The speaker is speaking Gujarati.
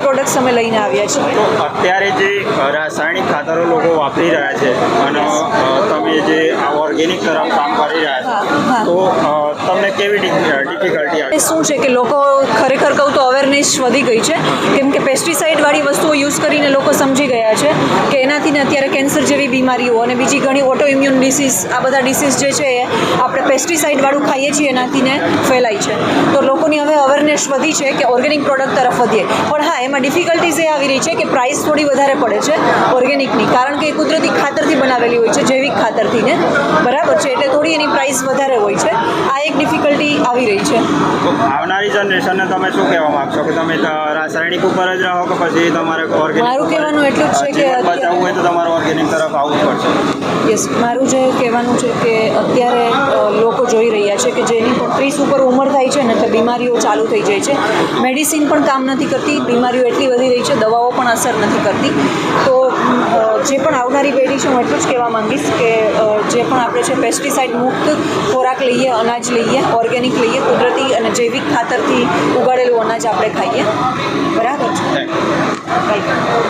પ્રોડક્ટ્સ અમે લઈને આવ્યા છીએ. તો અત્યારે જે રાસાયણિક ખાતરો લોકો વાપરી રહ્યા છે અને તમે જે આ ઓર્ગેનિક તરફ કામ કરી રહ્યા હા. છો તો તમને કેવી ડિફિકલ્ટી આવે? શું છે કે લોકો ખરેખર કહું તો અવેરનેસ વધી ગઈ છે, કેમ કે પેસ્ટિસાઇડવાળી વસ્તુઓ યુઝ કરીને લોકો સમજી ગયા છે કે એનાથી ને અત્યારે કેન્સર જેવી બીમારીઓ અને બીજી ઘણી ઓટો ઇમ્યુન ડિસીઝ, આ બધા ડિસીઝ જે છે એ આપણે પેસ્ટિસાઇડવાળું ખાઈએ છીએ એનાથી ને ફેલાય છે. તો લોકોની હવે અવેરનેસ વધી છે કે ઓર્ગેનિક પ્રોડક્ટ તરફ વધીએ. પણ હા, એમાં ડિફિકલ્ટીઝ એ આવી રહી છે કે પ્રાઇસ થોડી વધારે પડે છે ઓર્ગેનિકની, કારણ કે એ કુદરતી ખાતરથી બનાવેલી હોય છે, જૈવિક ખાતરથી ને, બરાબર છે, એટલે થોડી એની પ્રાઇસ વધારે હોય છે. આ એક ડિફિકલ્ટી આવી રહી છે. તો આવનારી જનરેશનને તમે શું કહેવા માગશો કે તમે રાસાયણિક ઉપર જ રહો કે પછી તમારે ઓર્ગેનિક? મારું કહેવાનું એટલું જ છે કે બચાવવું હોય તો તમારે ઓર્ગેનિક તરફ આવવું પડશે. યસ, મારું જે કહેવાનું છે કે અત્યારે લોકો જોઈ રહ્યા છે કે જેની પણ 30 ઉપર ઉંમર થાય છે ને તો બીમારીઓ ચાલુ થઈ જાય છે. મેડિસિન પણ કામ નથી કરતી, બીમારીઓ એટલી વધી રહી છે, દવાઓ પણ અસર નથી કરતી. તો જે પણ આવનારી પેઢી છે, હું એટલું જ કહેવા માંગીશ કે જે પણ આપણે છે પેસ્ટિસાઇડ મુક્ત ખોરાક લઈએ, અનાજ લઈએ, ઓર્ગેનિક લઈએ, કુદરતી અને જૈવિક ખાતરથી ઉગાડેલું અનાજ આપણે ખાઈએ. બરાબર છે. રાઈટ.